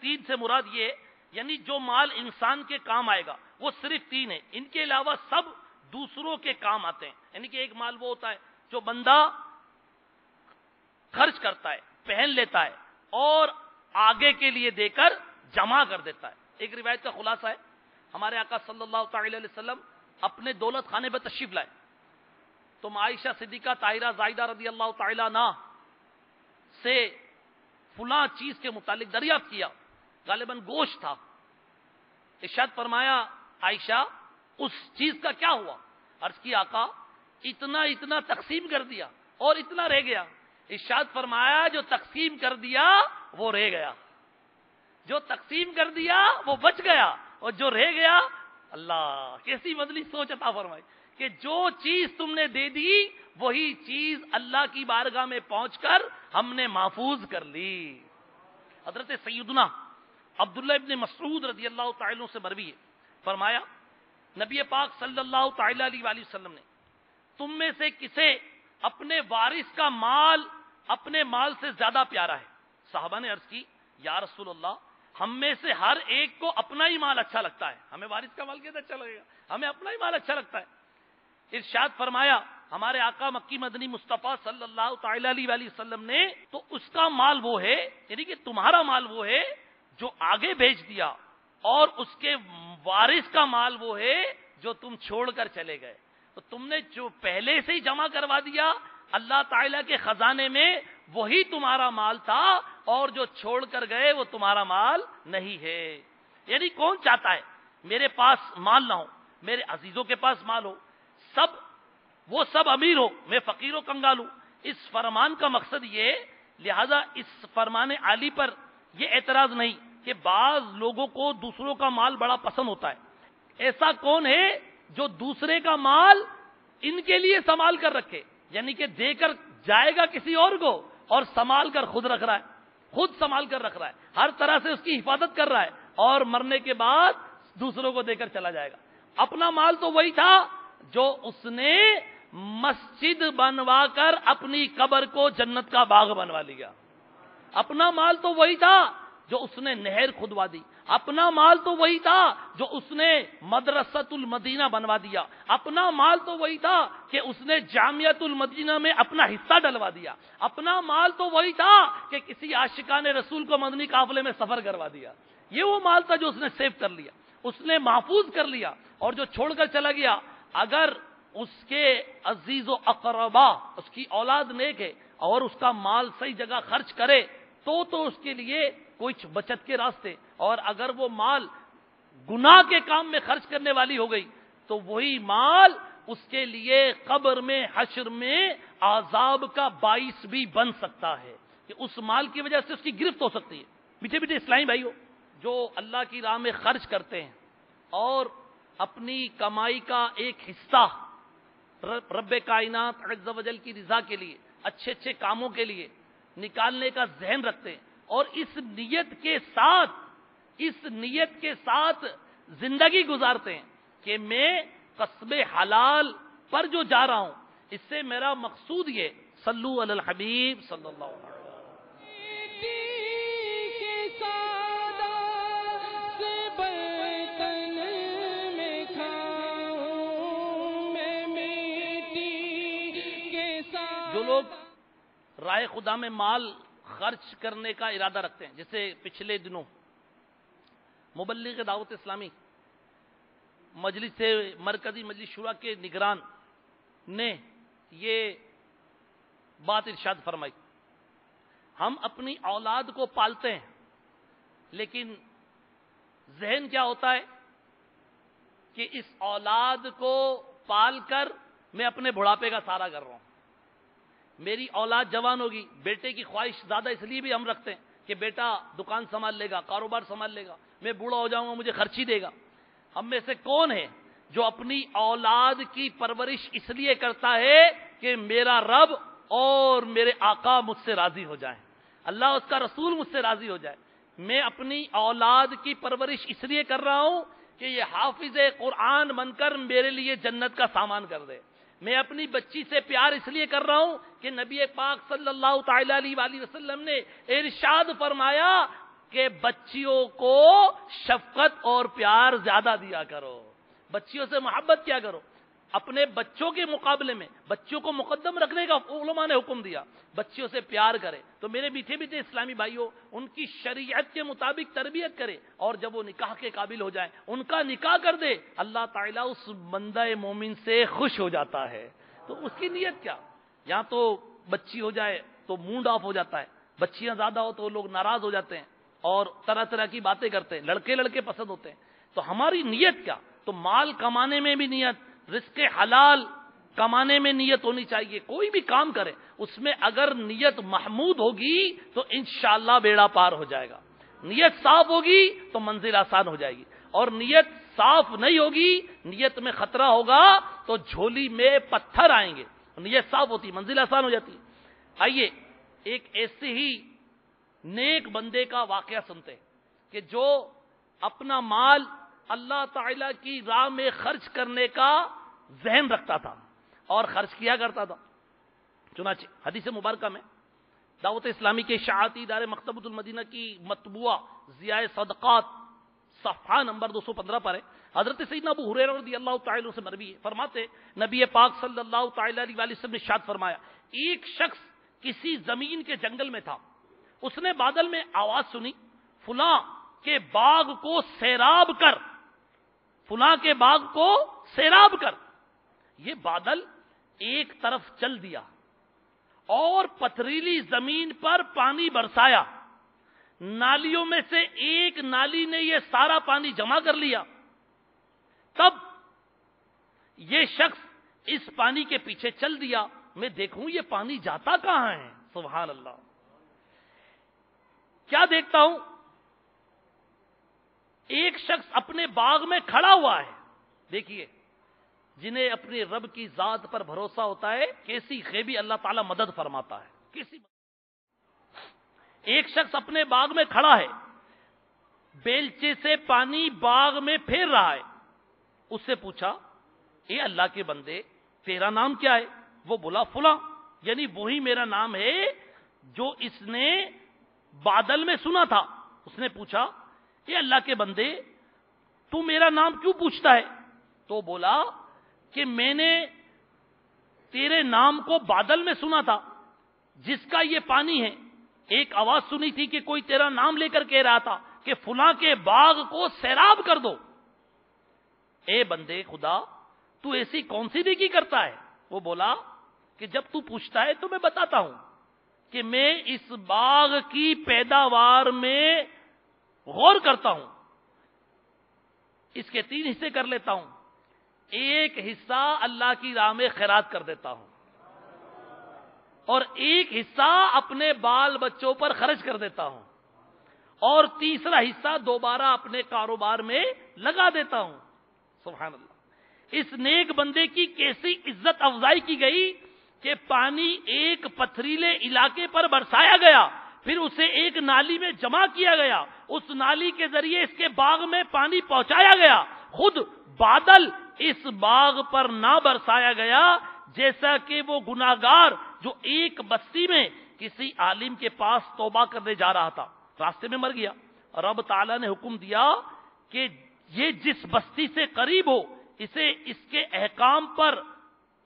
تین سے مراد یہ ہے، یعنی جو مال انسان کے کام آئے گا وہ صرف تین ہے، ان کے علاوہ سب دوسروں کے کام آتے ہیں. یعنی کہ ایک مال وہ ہوتا ہے جو بندہ خرچ کرتا ہے، پہن لیتا ہے اور آگے کے لیے دے کر جمع کر دیتا ہے. ایک روایت کا خلاصہ ہے، ہمارے آقا صلی اللہ تعالی علیہ وسلم اپنے دولت خانے پر تشریف لائے تو عائشہ صدیقہ طاہرہ زائدہ رضی اللہ تعالی عنہ سے فلاں چیز کے متعلق دریافت کیا، غالباً گوشت تھا. ارشاد فرمایا عائشہ اس چیز کا کیا ہوا؟ عرض کی آقا اتنا تقسیم کر دیا اور اتنا رہ گیا. ارشاد فرمایا جو تقسیم کر دیا وہ رہ گیا، جو تقسیم کر دیا وہ بچ گیا، اور جو رہ گیا، اللہ کیسی مدنی سوچ عطا فرمائی کہ جو چیز تم نے دے دی وہی چیز اللہ کی بارگاہ میں پہنچ کر ہم نے محفوظ کر لی. حضرت سیدنا عبداللہ ابن مسعود رضی اللہ تعالی عنہ سے مروی ہے، فرمایا نبی پاک صلی اللہ تعالی علیہ وآلہ وسلم نے تم میں سے کسے اپنے وارث کا مال اپنے مال سے زیادہ پیارا ہے؟ صحابہ نے عرض کی یا رسول اللہ ہم میں سے ہر ایک کو اپنا ہی مال اچھا لگتا ہے. ہمیں وارث کا مال کیسے اچھا لگے گا؟ ہمیں اپنا ہی مال اچھا لگتا ہے. ارشاد فرمایا ہمارے آقا مکی مدنی مصطفیٰ صلی اللہ تعالی علیہ وآلہ وسلم نے تو اس کا مال وہ ہے، یعنی کہ تمہارا مال وہ ہے جو آگے بھیج دیا، اور اس کے وارث کا مال وہ ہے جو تم چھوڑ کر چلے گئے. تو تم نے جو پہلے سے ہی جمع کروا دیا اللہ تعالیٰ کے خزانے میں وہی تمہارا مال تھا، اور جو چھوڑ کر گئے وہ تمہارا مال نہیں ہے. یعنی کون چاہتا ہے میرے پاس مال نہ ہو، میرے عزیزوں کے پاس مال ہو، وہ سب امیر ہو، میں فقیر و کنگال ہوں؟ اس فرمان کا مقصد یہ، لہذا اس فرمان عالی پر یہ اعتراض نہیں کہ بعض لوگوں کو دوسروں کا مال بڑا پسند ہوتا ہے. ایسا کون ہے جو دوسرے کا مال ان کے لیے سنبھال کر رکھے، یعنی کہ دے کر جائے گا کسی اور کو اور سنبھال کر خود رکھ رہا ہے، خود سنبھال کر رکھ رہا ہے، ہر طرح سے اس کی حفاظت کر رہا ہے، اور مرنے کے بعد دوسروں کو دے کر چلا جائے گا. اپنا مال تو وہی تھا جو اس نے مسجد بنوا کر اپنی قبر کو جنت کا باغ بنوا لیا. اپنا مال تو وہی تھا جو اس نے نہر کھدوا دی. اپنا مال تو وہی تھا جو اس نے مدرسۃ المدینہ بنوا دیا. اپنا مال تو وہی تھا کہ اس نے جامعۃ المدینہ میں اپنا حصہ ڈلوا دیا. اپنا مال تو وہی تھا کہ کسی عاشقان رسول کو مدنی قافلے میں سفر کروا دیا. یہ وہ مال تھا جو اس نے سیو کر لیا، اس نے محفوظ کر لیا. اور جو چھوڑ کر چلا گیا، اگر اس کے عزیز و اقربا، اس کی اولاد نیک ہے اور اس کا مال صحیح جگہ خرچ کرے تو اس کے لیے کچھ بچت کے راستے، اور اگر وہ مال گناہ کے کام میں خرچ کرنے والی ہو گئی تو وہی مال اس کے لیے قبر میں، حشر میں عذاب کا باعث بھی بن سکتا ہے، کہ اس مال کی وجہ سے اس کی گرفت ہو سکتی ہے. میٹھے میٹھے اسلامی بھائیو، جو اللہ کی راہ میں خرچ کرتے ہیں اور اپنی کمائی کا ایک حصہ رب کائنات عز و جل کی رضا کے لیے، اچھے اچھے کاموں کے لیے نکالنے کا ذہن رکھتے ہیں، اور اس نیت کے ساتھ زندگی گزارتے ہیں کہ میں کسب حلال پر جو جا رہا ہوں اس سے میرا مقصود یہ، صلو علی الحبیب صلی اللہ علیہ وسلم. جو لوگ رائے خدا میں مال خرچ کرنے کا ارادہ رکھتے ہیں، جیسے پچھلے دنوں مبلغ دعوت اسلامی مرکزی مجلس شورا کے نگران نے یہ بات ارشاد فرمائی، ہم اپنی اولاد کو پالتے ہیں لیکن ذہن کیا ہوتا ہے کہ اس اولاد کو پال کر میں اپنے بڑھاپے کا سہارا کر رہا ہوں. میری اولاد جوان ہوگی، بیٹے کی خواہش زیادہ اس لیے بھی ہم رکھتے ہیں کہ بیٹا دکان سنبھال لے گا، کاروبار سنبھال لے گا، میں بوڑھا ہو جاؤں گا مجھے خرچی دے گا. ہم میں سے کون ہے جو اپنی اولاد کی پرورش اس لیے کرتا ہے کہ میرا رب اور میرے آقا مجھ سے راضی ہو جائیں، اللہ اس کا رسول مجھ سے راضی ہو جائے. میں اپنی اولاد کی پرورش اس لیے کر رہا ہوں کہ یہ حافظ قرآن بن کر میرے لیے جنت کا سامان کر دے. میں اپنی بچی سے پیار اس لیے کر رہا ہوں کہ نبی پاک صلی اللہ تعالی علیہ وآلہ وسلم نے ارشاد فرمایا کہ بچیوں کو شفقت اور پیار زیادہ دیا کرو، بچیوں سے محبت کیا کرو. اپنے بچوں کے مقابلے میں بچوں کو مقدم رکھنے کا علماء نے حکم دیا، بچیوں سے پیار کرے. تو میرے میٹھے میٹھے اسلامی بھائیوں، ان کی شریعت کے مطابق تربیت کرے، اور جب وہ نکاح کے قابل ہو جائیں ان کا نکاح کر دے. اللہ تعالیٰ اس بندہ مومن سے خوش ہو جاتا ہے. تو اس کی نیت کیا؟ یہاں تو بچی ہو جائے تو موڈ آف ہو جاتا ہے، بچیاں زیادہ ہو تو لوگ ناراض ہو جاتے ہیں اور طرح طرح کی باتیں کرتے ہیں، لڑکے پسند ہوتے ہیں. تو ہماری نیت کیا؟ تو مال کمانے میں بھی نیت، رزق حلال کمانے میں نیت ہونی چاہیے. کوئی بھی کام کرے اس میں اگر نیت محمود ہوگی تو انشاءاللہ بیڑا پار ہو جائے گا. نیت صاف ہوگی تو منزل آسان ہو جائے گی، اور نیت صاف نہیں ہوگی، نیت میں خطرہ ہوگا تو جھولی میں پتھر آئیں گے. نیت صاف ہوتی منزل آسان ہو جاتی. آئیے ایک ایسے ہی نیک بندے کا واقعہ سنتے ہیں کہ جو اپنا مال اللہ تعالی کی راہ میں خرچ کرنے کا ذہن رکھتا تھا اور خرچ کیا کرتا تھا. چنانچہ حدیث مبارکہ میں دعوت اسلامی کے اشاعتی ادارے مکتبۃ المدینہ کی مطبوعہ ضیاء صدقات صفحہ نمبر 215 پر ہے. حضرت سیدنا ابو ہریرہ رضی اللہ تعالی عنہ سے مروی ہے، فرماتے نبی پاک صلی اللہ تعالی علیہ وسلم نے ارشاد فرمایا، ایک شخص کسی زمین کے جنگل میں تھا، اس نے بادل میں آواز سنی، فلاں کے باغ کو سیراب کر، فلاں کے باغ کو سیراب کر. یہ بادل ایک طرف چل دیا اور پتھریلی زمین پر پانی برسایا. نالیوں میں سے ایک نالی نے یہ سارا پانی جمع کر لیا. تب یہ شخص اس پانی کے پیچھے چل دیا، میں دیکھوں یہ پانی جاتا کہاں ہے. سبحان اللہ. کیا دیکھتا ہوں، ایک شخص اپنے باغ میں کھڑا ہوا ہے. دیکھیے جنہیں اپنے رب کی ذات پر بھروسہ ہوتا ہے کیسی غیبی اللہ تعالی مدد فرماتا ہے. ایک شخص اپنے باغ میں کھڑا ہے، بیلچے سے پانی باغ میں پھیر رہا ہے. اس سے پوچھا، اے اللہ کے بندے تیرا نام کیا ہے؟ وہ بولا فلاں، یعنی وہی میرا نام ہے جو اس نے بادل میں سنا تھا. اس نے پوچھا، اے اللہ کے بندے تو میرا نام کیوں پوچھتا ہے؟ تو بولا کہ میں نے تیرے نام کو بادل میں سنا تھا جس کا یہ پانی ہے. ایک آواز سنی تھی کہ کوئی تیرا نام لے کر کہہ رہا تھا کہ فلاں کے باغ کو سیراب کر دو. اے بندے خدا تو ایسی کون سی نیکی کرتا ہے؟ وہ بولا کہ جب تو پوچھتا ہے تو میں بتاتا ہوں کہ میں اس باغ کی پیداوار میں غور کرتا ہوں، اس کے 3 حصے کر لیتا ہوں. ایک حصہ اللہ کی راہ میں خیرات کر دیتا ہوں اور ایک حصہ اپنے بال بچوں پر خرچ کر دیتا ہوں اور تیسرا حصہ دوبارہ اپنے کاروبار میں لگا دیتا ہوں. سبحان اللہ. اس نیک بندے کی کیسی عزت افزائی کی گئی کہ پانی ایک پتھریلے علاقے پر برسایا گیا، پھر اسے ایک نالی میں جمع کیا گیا، اس نالی کے ذریعے اس کے باغ میں پانی پہنچایا گیا. خود بادل اس باغ پر نہ برسایا گیا جیسا کہ وہ گناہگار جو ایک بستی میں کسی عالم کے پاس توبہ کرنے جا رہا تھا، راستے میں مر گیا. رب تعالیٰ نے حکم دیا کہ یہ جس بستی سے قریب ہو اسے اس کے احکام پر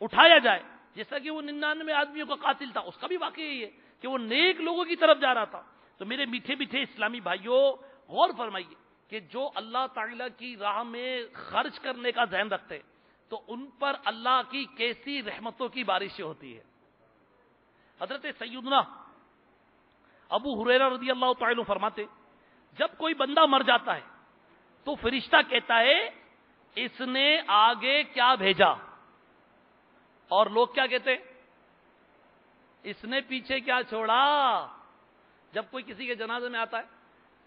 اٹھایا جائے. جیسا کہ وہ 99 آدمیوں کا قاتل تھا، اس کا بھی واقعہ یہ ہے کہ وہ نیک لوگوں کی طرف جا رہا تھا. تو میرے میٹھے میٹھے اسلامی بھائیوں غور فرمائیے کہ جو اللہ تعالیٰ کی راہ میں خرچ کرنے کا ذہن رکھتے تو ان پر اللہ کی کیسی رحمتوں کی بارشیں ہوتی ہے. حضرت سیدنا ابو ہریرہ رضی اللہ تعالی عنہ فرماتے جب کوئی بندہ مر جاتا ہے تو فرشتہ کہتا ہے اس نے آگے کیا بھیجا، اور لوگ کیا کہتے ہیں؟ اس نے پیچھے کیا چھوڑا. جب کوئی کسی کے جنازے میں آتا ہے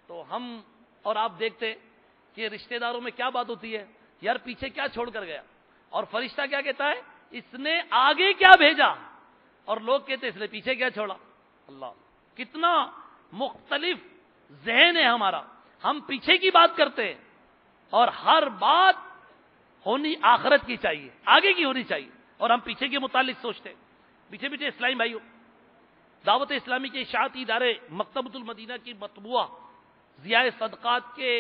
تو ہم اور آپ دیکھتے ہیں کہ رشتہ داروں میں کیا بات ہوتی ہے، یار پیچھے کیا چھوڑ کر گیا، اور فرشتہ کیا کہتا ہے؟ اس نے آگے کیا بھیجا، اور لوگ کہتے ہیں اس نے پیچھے کیا چھوڑا. اللہ، کتنا مختلف ذہن ہے ہمارا. ہم پیچھے کی بات کرتے ہیں اور ہر بات ہونی آخرت کی چاہیے، آگے کی ہونی چاہیے، اور ہم پیچھے کے متعلق سوچتے ہیں. پیچھے پیچھے اسلامی بھائیوں، دعوت اسلامی کے اشاعتی ادارے مکتبۃ المدینہ کی مطبوعہ ضیاء صدقات کے